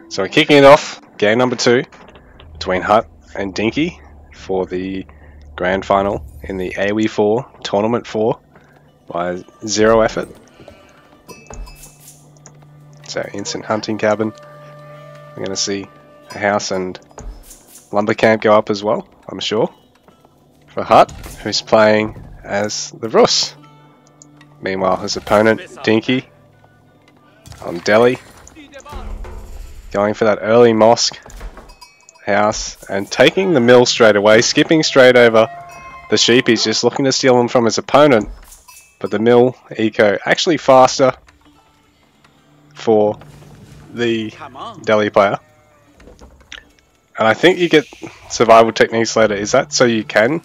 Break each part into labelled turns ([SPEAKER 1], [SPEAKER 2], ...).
[SPEAKER 1] So we're kicking it off, game number 2, between Hut and Dinky for the grand final in the AoE 4 Tournament 4 by 0 effort. So instant hunting cabin. We're going to see a house and lumber camp go up as well, I'm sure. For Hut, who's playing as the Rus. Meanwhile, his opponent, Dinky, on Delhi, going for that early mosque house and taking the mill straight away, skipping straight over the sheep. He's just looking to steal them from his opponent, but the mill eco actually faster for the Delhi player. And I think you get survival techniques later. Is that so you can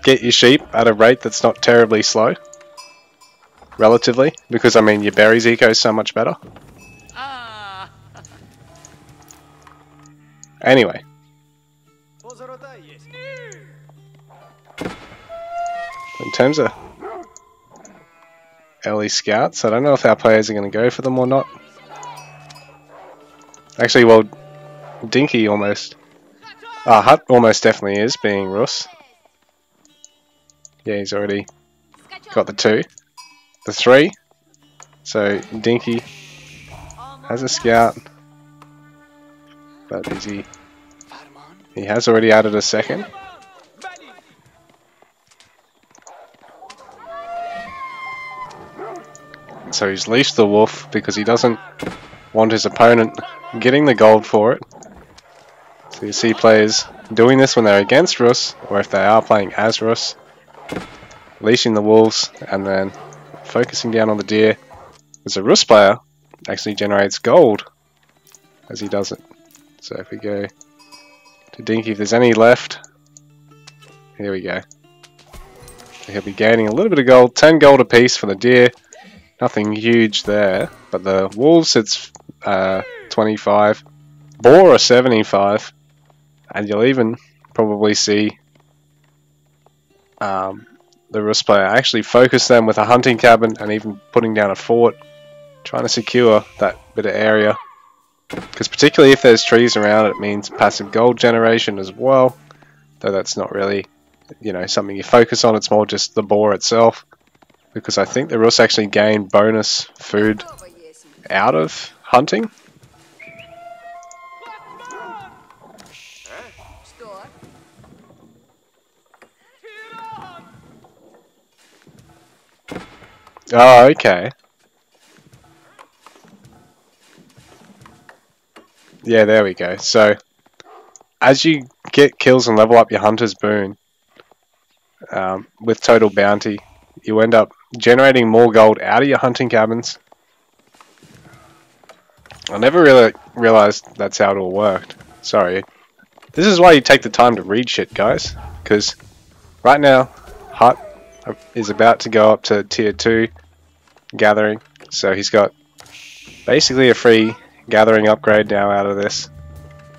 [SPEAKER 1] get your sheep at a rate that's not terribly slow? Relatively? Because I mean your berries eco is so much better. Anyway. In terms of early scouts, I don't know if our players are going to go for them or not. Actually, well, Dinky almost... Hut almost definitely is, being Rus. Yeah, he's already got the 2. The 3. So, Dinky has a scout. But is he... He has already added a second. So he's leashed the wolf because he doesn't want his opponent getting the gold for it. So you see players doing this when they're against Rus, or if they are playing as Rus, leashing the wolves and then focusing down on the deer. As a Rus player actually generates gold as he does it. So if we go to Dinky, if there's any left, here we go. He'll be gaining a little bit of gold, 10 gold apiece for the deer. Nothing huge there, but the wolves it's 25, boar are 75, and you'll even probably see the Rus player actually focus them with a hunting cabin and even putting down a fort, trying to secure that bit of area. Because particularly if there's trees around, it means passive gold generation as well. Though that's not really, you know, something you focus on. It's more just the boar itself. Because I think the Rus actually gain bonus food out of hunting. Oh, okay. Yeah, there we go. So, as you get kills and level up your Hunter's Boon, with total bounty, you end up generating more gold out of your hunting cabins. I never really realized that's how it all worked. Sorry. This is why you take the time to read shit, guys. Because right now, Hut is about to go up to tier 2 gathering. So he's got basically a free gathering upgrade now out of this,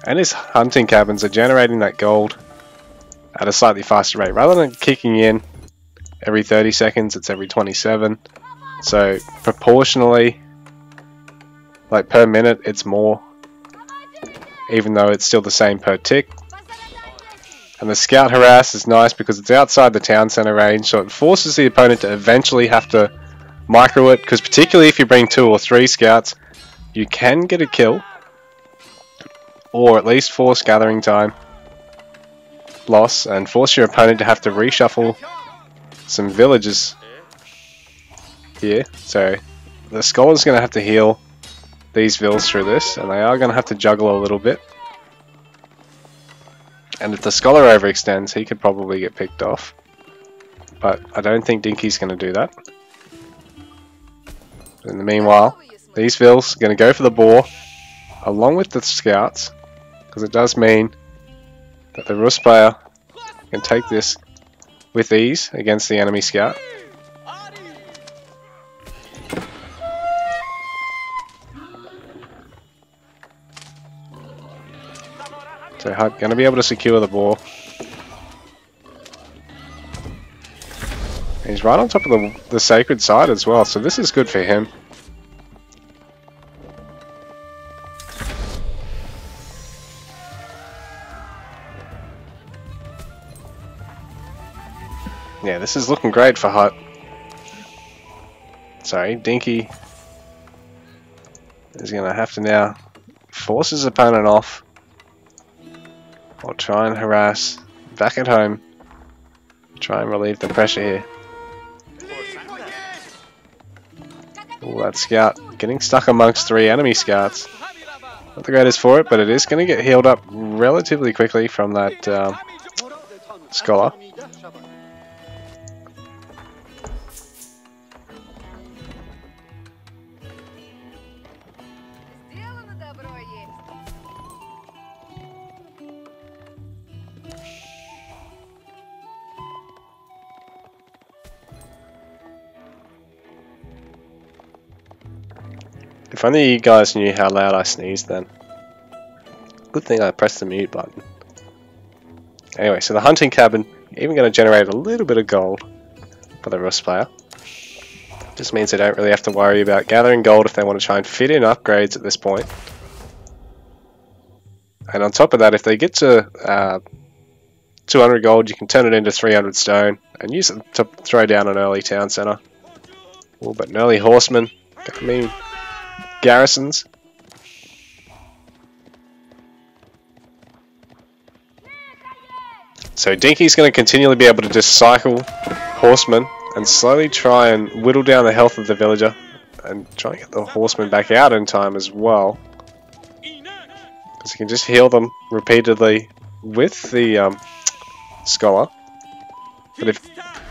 [SPEAKER 1] and his hunting cabins are generating that gold at a slightly faster rate. Rather than kicking in every 30 seconds, it's every 27, so proportionally, like per minute, it's more, even though it's still the same per tick. And the scout harass is nice because it's outside the town center range, so it forces the opponent to eventually have to micro it, because particularly if you bring 2 or 3 scouts, you can get a kill, or at least force gathering time loss, and force your opponent to have to reshuffle some villages here. So the scholar's going to have to heal these vills through this, and they are going to have to juggle a little bit. And if the scholar overextends, he could probably get picked off, but I don't think Dinky's going to do that. In the meanwhile, these vills are going to go for the boar along with the scouts, because it does mean that the Rus player can take this with ease against the enemy scout. So Hut going to be able to secure the boar. He's right on top of the sacred side as well, so this is good for him. Yeah, this is looking great for Hut. Sorry, Dinky is going to have to now force his opponent off, or try and harass back at home. Try and relieve the pressure here. Ooh, that scout getting stuck amongst 3 enemy scouts. Not the greatest for it, but it is going to get healed up relatively quickly from that scholar. If only you guys knew how loud I sneezed then. Good thing I pressed the mute button. Anyway, so the hunting cabin, even going to generate a little bit of gold for the Rus player. Just means they don't really have to worry about gathering gold if they want to try and fit in upgrades at this point. And on top of that, if they get to 200 gold, you can turn it into 300 stone and use it to throw down an early town centre. Oh, but an early horseman, I mean garrisons. So Dinky's going to continually be able to just cycle horsemen and slowly try and whittle down the health of the villager and try and get the horsemen back out in time as well. Because he can just heal them repeatedly with the scholar. But if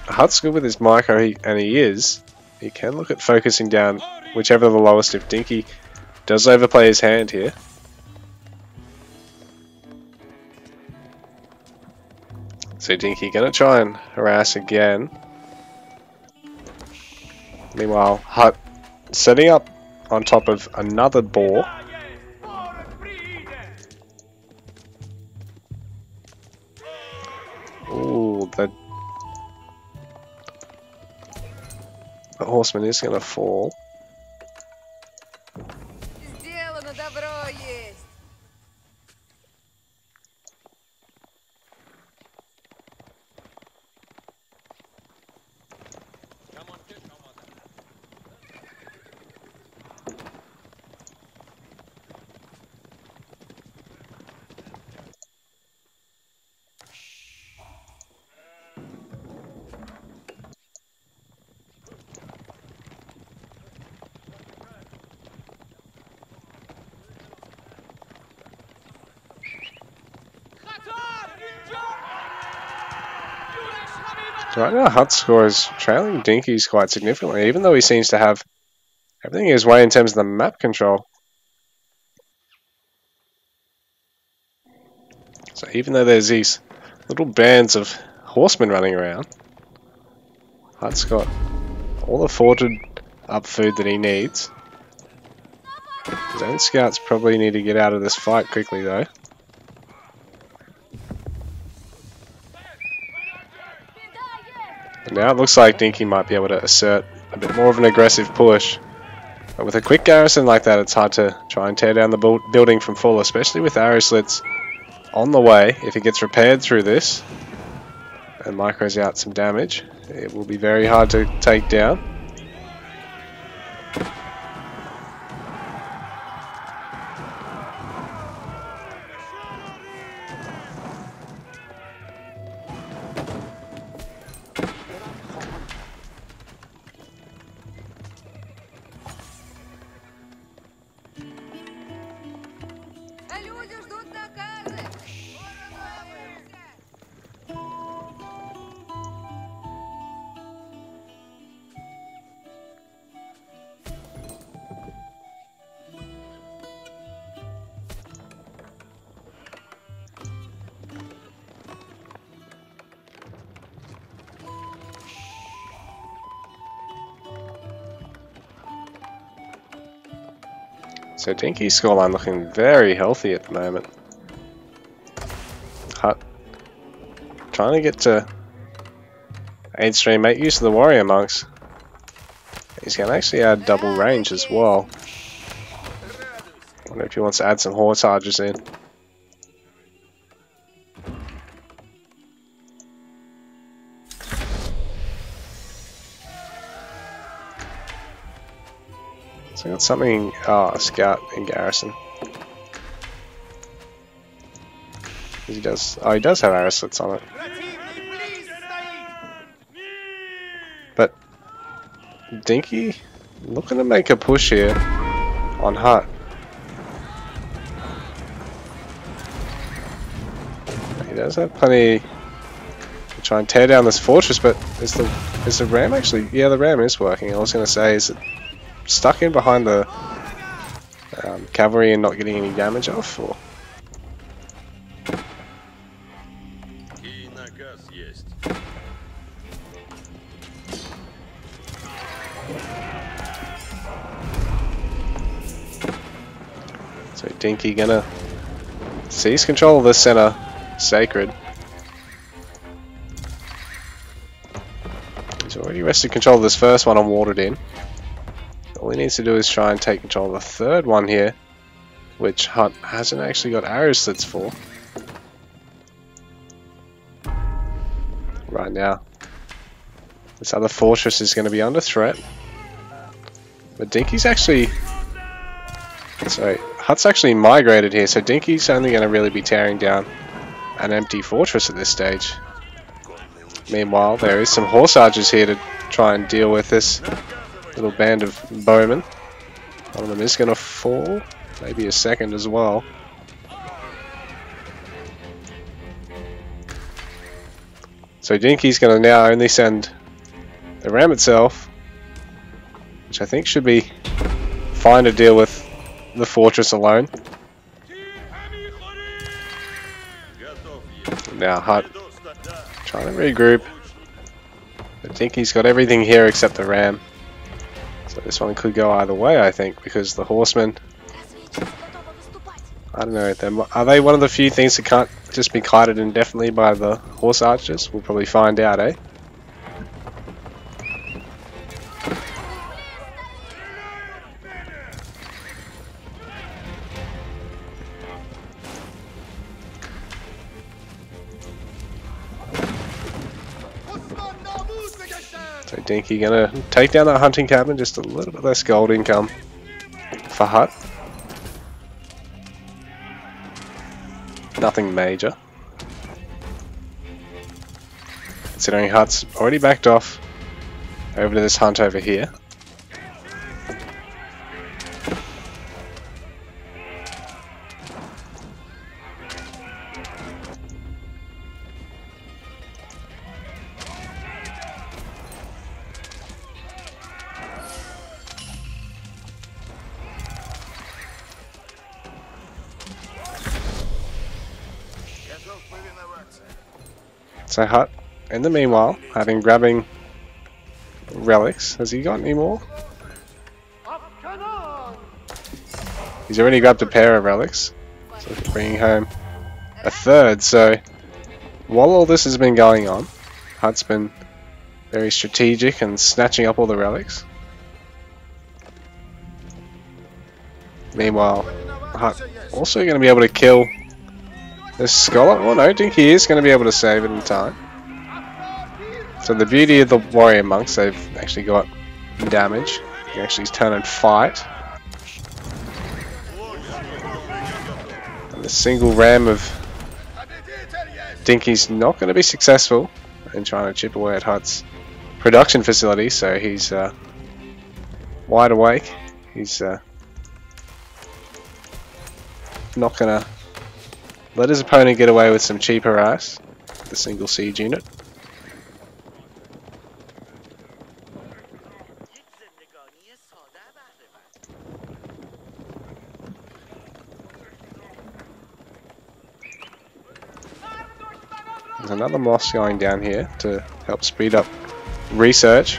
[SPEAKER 1] Hut's good with his micro, and he is, he can look at focusing down whichever the lowest if Dinky does overplay his hand here. So Dinky gonna try and harass again. Meanwhile, Hut setting up on top of another boar. Ooh, the horseman is gonna fall. Right now, Hut's score is trailing Dinky's quite significantly, even though he seems to have everything his way in terms of the map control. So even though there's these little bands of horsemen running around, Hut's got all the forted up food that he needs. His own scouts probably need to get out of this fight quickly though. And now it looks like Dinky might be able to assert a bit more of an aggressive push. But with a quick garrison like that, it's hard to try and tear down the building from full, especially with arrow slits on the way. If it gets repaired through this and micros out some damage, it will be very hard to take down. So Dinky's scoreline looking very healthy at the moment. Hut trying to get to 8th stream, make use of the warrior monks. He's going to actually add double range as well. I wonder if he wants to add some horse charges in. got something. Oh, a scout in garrison. He does. Oh, he does have arrow slits on it. But Dinky looking to make a push here on Hut. He does have plenty to try and tear down this fortress, but is the ram actually? Yeah, the ram is working. I was going to say, is it stuck in behind the cavalry and not getting any damage off? Or? So Dinky gonna seize control of the center sacred. He's already wrested control of this first one and warded in. All he needs to do is try and take control of the third one here, which Hut hasn't actually got arrow slits for. Right now, this other fortress is going to be under threat. But Dinky's actually... Sorry, Hut's actually migrated here, so Dinky's only going to really be tearing down an empty fortress at this stage. Meanwhile, there is some horse archers here to try and deal with this little band of bowmen. One of them is going to fall, maybe a second as well. So Dinky's going to now only send the ram itself, which I think should be fine to deal with the fortress alone. Now Hut trying to regroup. I think he's got everything here except the ram. So this one could go either way, I think, because the horsemen, I don't know, are they one of the few things that can't just be kited indefinitely by the horse archers? We'll probably find out, eh? So Dinky gonna take down that hunting cabin, just a little bit less gold income for Hut. Nothing major. Considering Hut's already backed off over to this hunt over here. So Hut, in the meanwhile, grabbing relics. Has he got any more? He's already grabbed a pair of relics, so he's bringing home a third. So while all this has been going on, Hut's been very strategic and snatching up all the relics. Meanwhile, Hut also going to be able to kill this scholar. Well, no, I think he is going to be able to save it in time. So the beauty of the warrior monks, they've actually got damage. You can actually turn and fight. And the single ram of Dinky's not going to be successful in trying to chip away at Hut's production facility. So he's wide awake. He's not going to let his opponent get away with some cheap harass. The single siege unit. There's another moss going down here to help speed up research.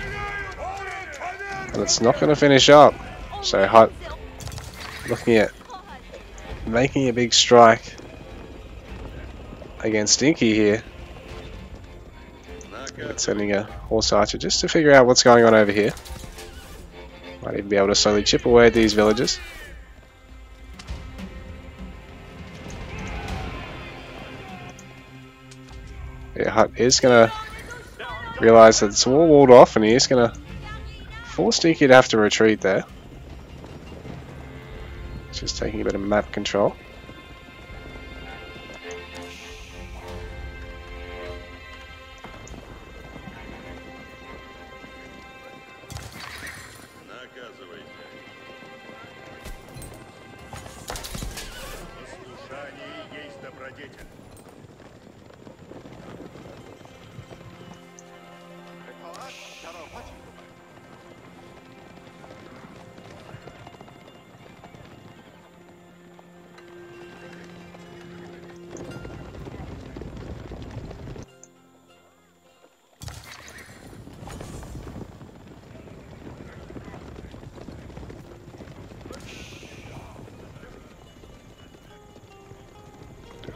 [SPEAKER 1] And it's not going to finish up. So Hut looking at making a big strike against Dinky here. Sending a horse archer just to figure out what's going on over here. Might even be able to slowly chip away at these villagers. Yeah, Hut is going to realise that it's all walled off and he is going to force Dinky to have to retreat there. Just taking a bit of map control.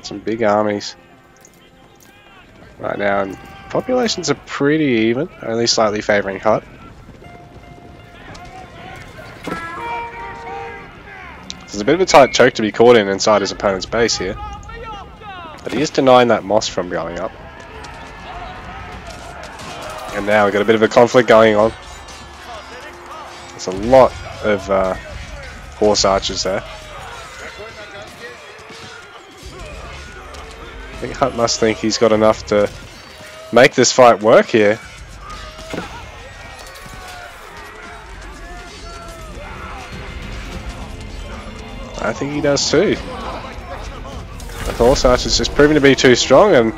[SPEAKER 1] Some big armies right now, and populations are pretty even, only slightly favouring Hut. There's a bit of a tight choke to be caught in inside his opponent's base here, but he is denying that moss from going up. And now we've got a bit of a conflict going on. There's a lot of horse archers there. I think Hut must think he's got enough to make this fight work here. I think he does too. The horse archer's just proven to be too strong, and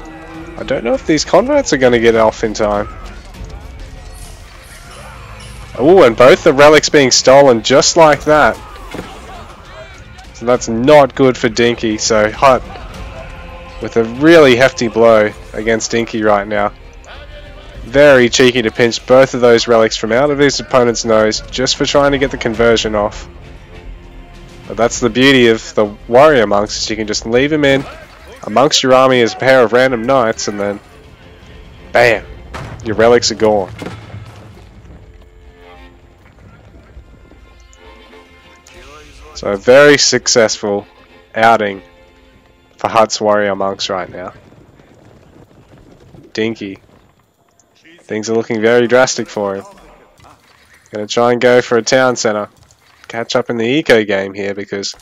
[SPEAKER 1] I don't know if these converts are going to get off in time. Oh, and both the relics being stolen just like that. So that's not good for Dinky, so Hut with a really hefty blow against Dinky right now. Very cheeky to pinch both of those relics from out of his opponent's nose just for trying to get the conversion off. But that's the beauty of the warrior monks, is you can just leave him in amongst your army as a pair of random knights, and then bam, your relics are gone. So a very successful outing for Hut's warrior monks right now. Dinky, things are looking very drastic for him. Gonna try and go for a town center. Catch up in the eco game here, because,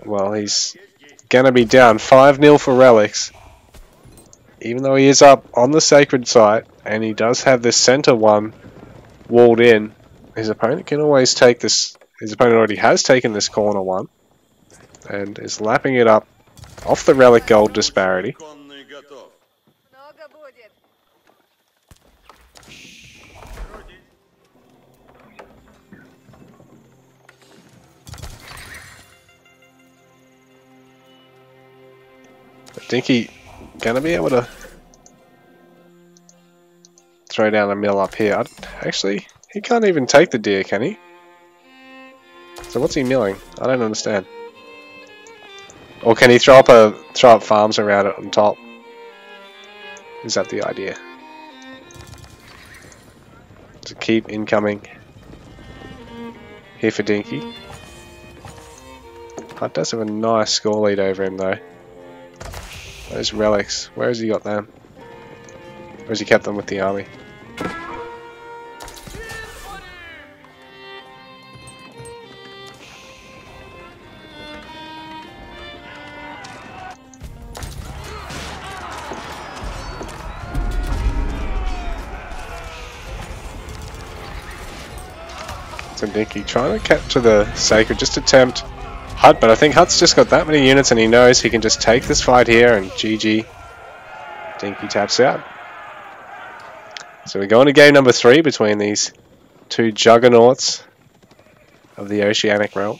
[SPEAKER 1] well, he's gonna be down 5-0 for relics. Even though he is up on the sacred site, and he does have this center one walled in, his opponent can always take this. His opponent already has taken this corner one, and is lapping it up off the relic gold disparity. But Dinky gonna be able to throw down a mill up here. Actually, he can't even take the deer, can he? So what's he milling? I don't understand. Or can he throw up farms around it on top? Is that the idea? To keep incoming here for Dinky. Hut does have a nice score lead over him though. Those relics, where has he got them? Or has he kept them with the army? Dinky trying to capture the sacred, just attempt Hut, but I think Hut's just got that many units and he knows he can just take this fight here, and GG. Dinky taps out. So we're going to game number 3 between these two juggernauts of the Oceanic realm.